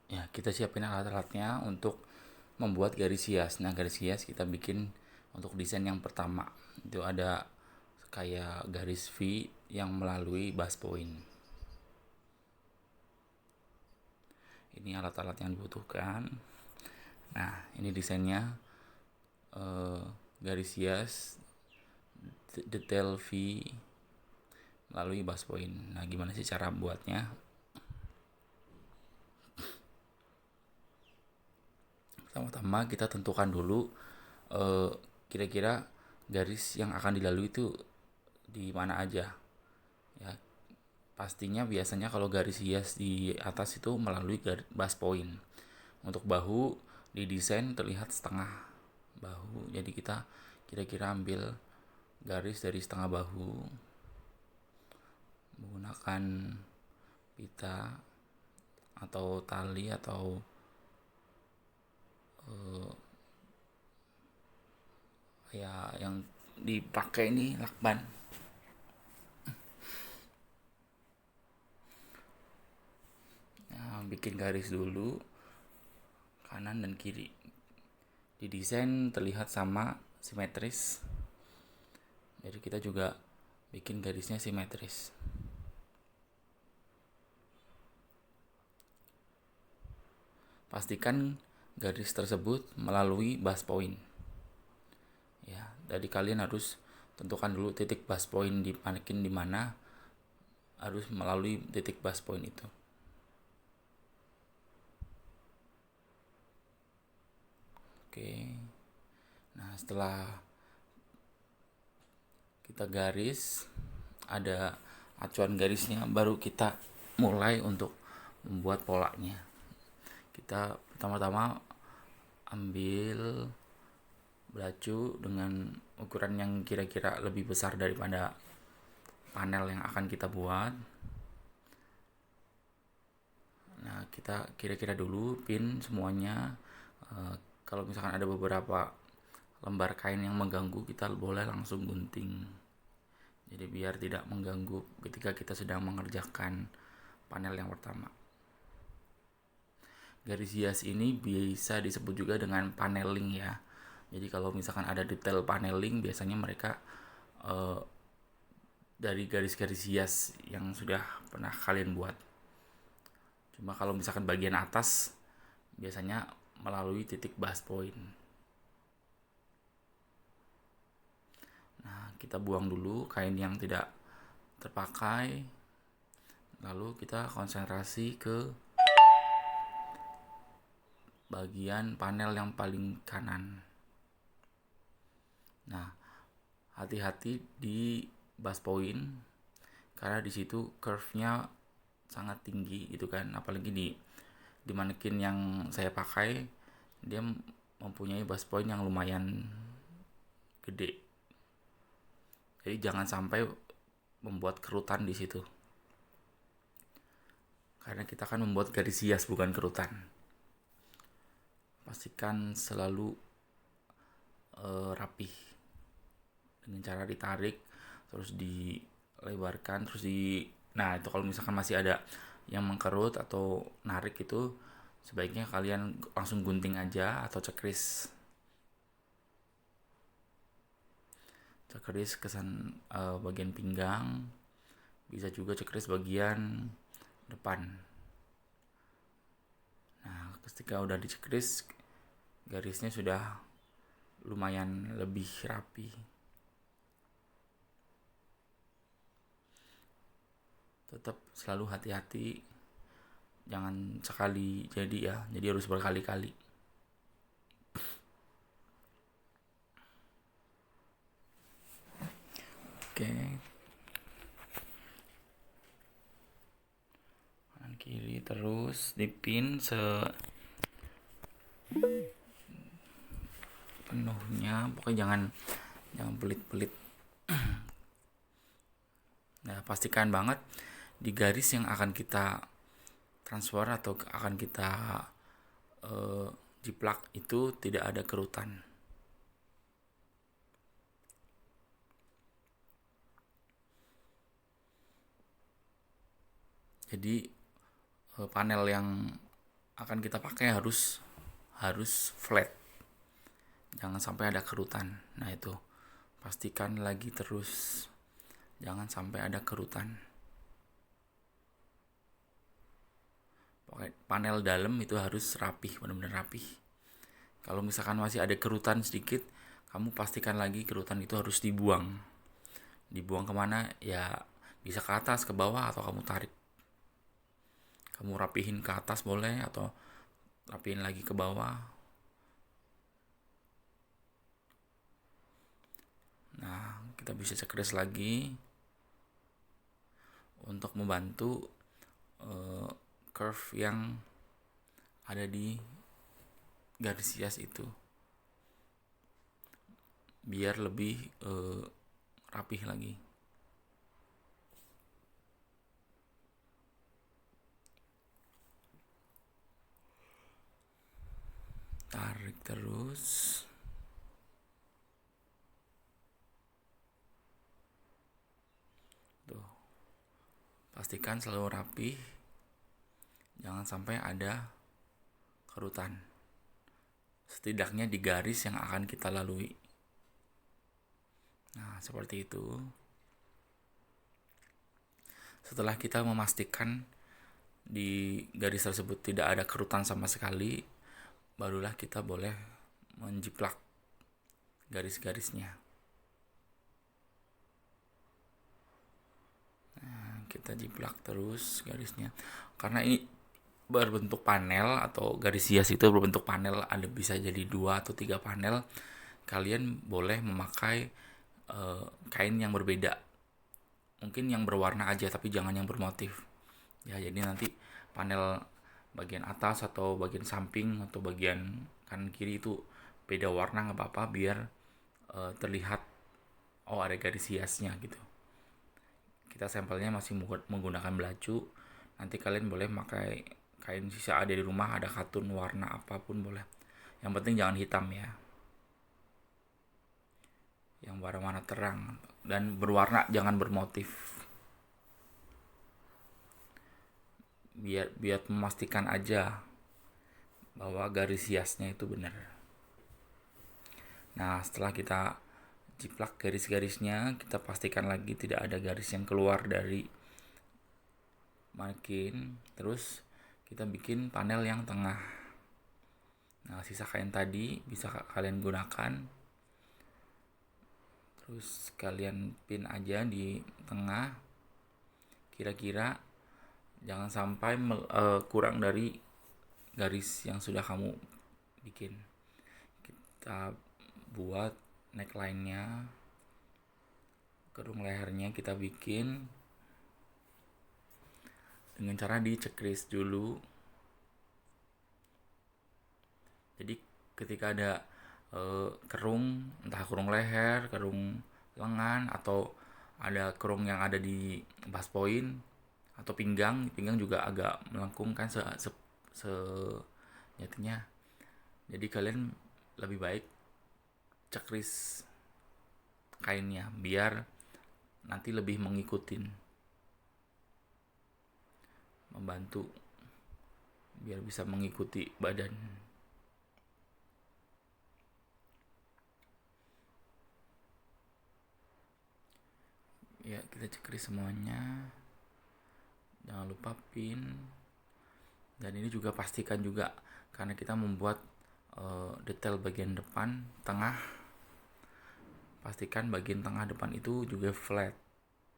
Ya, kita siapin alat-alatnya untuk membuat garis hias. Nah, garis hias kita bikin untuk desain yang pertama. Itu ada kayak garis V yang melalui base point. Ini alat-alat yang dibutuhkan. Nah, ini desainnya, eh, garis hias detail V melalui base point. Nah, gimana sih cara buatnya? Pertama-tama kita tentukan dulu, eh, kira-kira garis yang akan dilalui itu di mana aja. Ya, pastinya biasanya kalau garis hias di atas itu melalui base point. Untuk bahu didesain terlihat setengah bahu. Jadi kita kira-kira ambil garis dari setengah bahu menggunakan pita atau tali atau, eh, ya yang dipakai ini lakban. Nah, bikin garis dulu kanan dan kiri. Didesain terlihat sama, simetris. Jadi kita juga bikin garisnya simetris. Pastikan garis tersebut melalui base point. Ya, jadi kalian harus tentukan dulu titik base point di manekin di mana, harus melalui titik base point itu. Oke. Nah, setelah kita garis, ada acuan garisnya, baru kita mulai untuk membuat polanya. Kita pertama-tama ambil belacu dengan ukuran yang kira-kira lebih besar daripada panel yang akan kita buat. Nah, kita kira-kira dulu pin semuanya. Kalau misalkan ada beberapa lembar kain yang mengganggu, kita boleh langsung gunting. Jadi biar tidak mengganggu ketika kita sedang mengerjakan panel yang pertama. Garis hias ini bisa disebut juga dengan paneling ya. Jadi kalau misalkan ada detail paneling, biasanya mereka, eh, dari garis-garis hias yang sudah pernah kalian buat. Cuma kalau misalkan bagian atas biasanya melalui titik base point. Nah, kita buang dulu kain yang tidak terpakai, lalu kita konsentrasi ke bagian panel yang paling kanan. Nah, hati-hati di base point karena di situ curve-nya sangat tinggi gitu kan, apalagi di manekin yang saya pakai, dia mempunyai base point yang lumayan gede. Jadi jangan sampai membuat kerutan di situ. Karena kita akan membuat garis hias bukan kerutan. Pastikan selalu, rapih dengan cara ditarik terus dilebarkan terus nah itu kalau misalkan masih ada yang mengkerut atau narik, itu sebaiknya kalian langsung gunting aja atau cekris kesan, bagian pinggang, bisa juga cekris bagian depan. Nah, ketika udah dicekris, garisnya sudah lumayan lebih rapi. Tetap selalu hati-hati, jangan sekali jadi ya, jadi harus berkali-kali. Oke, kanan kiri terus dipin sepenuhnya, pokoknya jangan jangan pelit-pelit. Nah, pastikan banget di garis yang akan kita transfer atau akan kita, eh, jiplak itu tidak ada kerutan. Jadi, panel yang akan kita pakai harus harus flat, jangan sampai ada kerutan. Nah itu pastikan lagi terus, jangan sampai ada kerutan. Pokoknya panel dalam itu harus rapih, benar-benar rapih. Kalau misalkan masih ada kerutan sedikit, kamu pastikan lagi kerutan itu harus dibuang. Dibuang kemana? Ya bisa ke atas, ke bawah, atau kamu tarik. Kamu rapihin ke atas boleh, atau rapihin lagi ke bawah. Nah, kita bisa checklist lagi untuk membantu curve yang ada di garis hias itu, biar lebih rapih lagi. Tarik terus. Tuh. Pastikan selalu rapi. Jangan sampai ada kerutan. Setidaknya di garis yang akan kita lalui. Nah, seperti itu. Setelah kita memastikan di garis tersebut tidak ada kerutan sama sekali, barulah kita boleh menjiplak garis-garisnya. Nah, kita jiplak terus garisnya. Karena ini berbentuk panel, atau garis hias itu berbentuk panel, ada bisa jadi 2 atau 3 panel. Kalian boleh memakai kain yang berbeda. Mungkin yang berwarna aja, tapi jangan yang bermotif. Ya, jadi nanti panel bagian atas atau bagian samping atau bagian kanan kiri itu beda warna nggak apa-apa, biar terlihat ada garis hiasnya gitu. Kita sampelnya masih menggunakan belacu. Nanti kalian boleh pakai kain sisa ada di rumah, ada katun warna apapun boleh. Yang penting jangan hitam ya. Yang warna-warna terang dan berwarna, jangan bermotif. Biar memastikan aja bahwa garis hiasnya itu benar. Nah, setelah kita jiplak garis-garisnya, kita pastikan lagi tidak ada garis yang keluar dari makin. Terus kita bikin panel yang tengah. Nah, sisa kain tadi bisa kalian gunakan. Terus kalian pin aja di tengah. Kira-kira jangan sampai kurang dari garis yang sudah kamu bikin. Kita buat neckline-nya, kerung lehernya kita bikin dengan cara di checklist dulu. Jadi ketika ada kerung, entah kerung leher, kerung lengan, atau ada kerung yang ada di bust point atau pinggang juga agak melengkung kan nyatinya. Jadi kalian lebih baik checklist kainnya biar nanti lebih membantu biar bisa mengikuti badan. Ya, kita checklist semuanya. Jangan lupa pin. Dan ini juga pastikan juga, karena kita membuat detail bagian depan, tengah. Pastikan bagian tengah depan itu juga flat,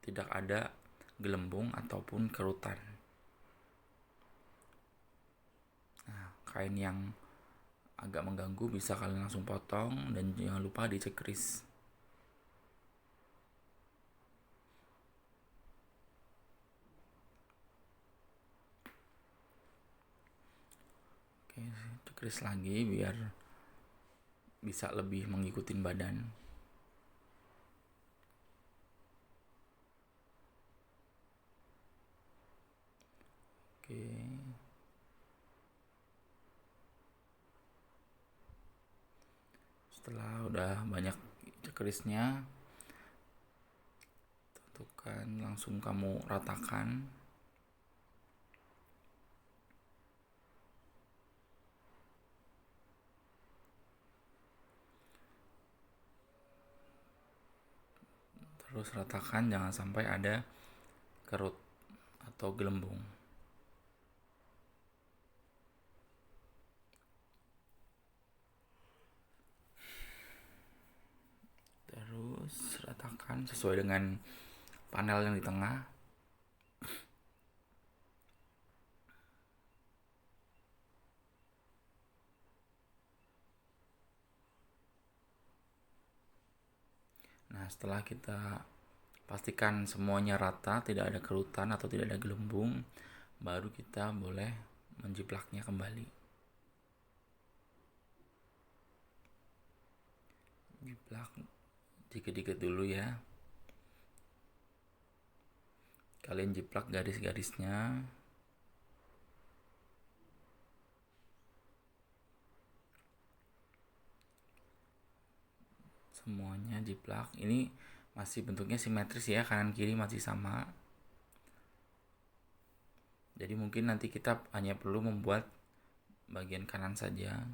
tidak ada gelembung ataupun kerutan. Nah, kain yang agak mengganggu bisa kalian langsung potong, dan jangan lupa di checklist. Oke, checklist lagi biar bisa lebih mengikuti badan. Oke. Setelah udah banyak checklistnya, tentukan langsung kamu ratakan. Terus ratakan, jangan sampai ada kerut atau gelembung. Terus ratakan sesuai dengan panel yang di tengah. Nah, setelah kita pastikan semuanya rata, tidak ada kerutan atau tidak ada gelembung, baru kita boleh menjiplaknya kembali. Jiplak dikit-dikit dulu ya. Kalian jiplak garis-garisnya. Semuanya jiplak. Ini masih bentuknya simetris ya, kanan kiri masih sama. Jadi mungkin nanti kita hanya perlu membuat bagian kanan saja.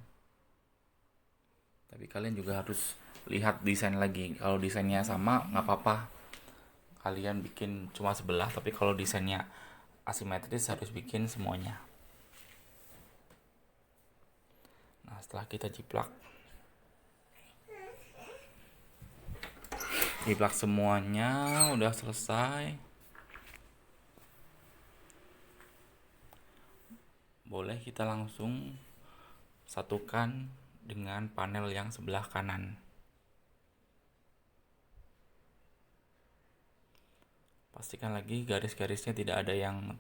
Tapi kalian juga harus lihat desain lagi. Kalau desainnya sama nggak apa-apa, kalian bikin cuma sebelah. Tapi kalau desainnya asimetris harus bikin semuanya. Nah, setelah kita jiplak semuanya udah selesai, boleh kita langsung satukan dengan panel yang sebelah kanan. Pastikan lagi garis-garisnya tidak ada yang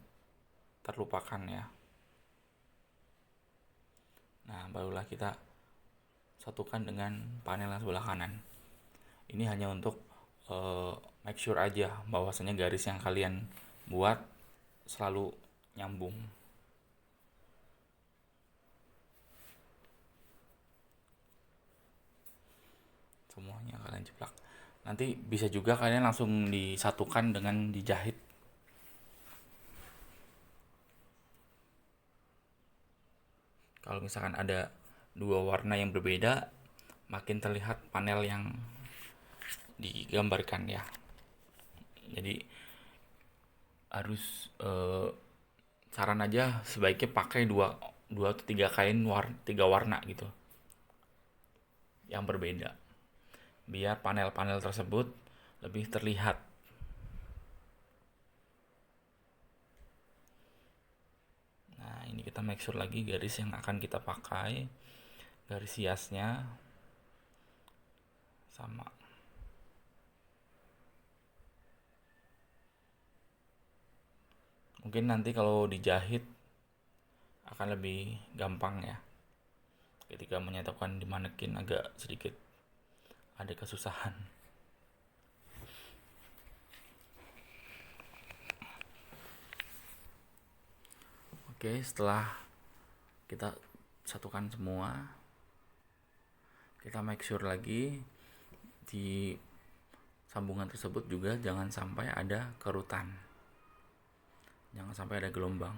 terlupakan ya. Nah, barulah kita satukan dengan panel yang sebelah kanan. Ini hanya untuk make sure aja bahwasanya garis yang kalian buat selalu nyambung. Semuanya kalian jiplak. Nanti bisa juga kalian langsung disatukan dengan dijahit. Kalau misalkan ada dua warna yang berbeda, makin terlihat panel yang digambarkan ya. Jadi harus saran aja sebaiknya pakai dua atau tiga warna gitu yang berbeda, biar panel-panel tersebut lebih terlihat. Nah, ini kita make sure lagi garis yang akan kita pakai, garis hiasnya sama. Mungkin nanti kalau dijahit akan lebih gampang ya. Ketika menyatukan di manekin agak sedikit ada kesusahan. Oke, setelah kita satukan semua, kita make sure lagi di sambungan tersebut juga jangan sampai ada kerutan, jangan sampai ada gelombang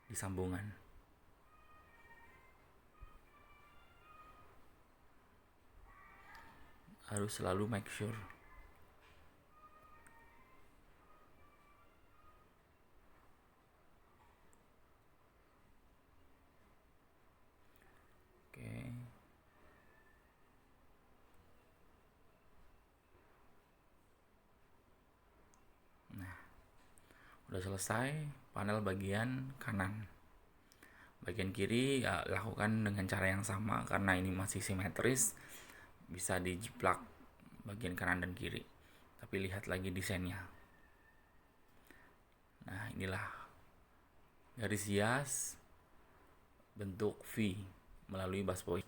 di sambungan. Harus selalu make sure. Oke. Nah, udah selesai panel bagian kanan. Bagian kiri ya lakukan dengan cara yang sama karena ini masih simetris, bisa dijiplak bagian kanan dan kiri. Tapi lihat lagi desainnya. Nah, inilah garis hias bentuk V melalui busboy.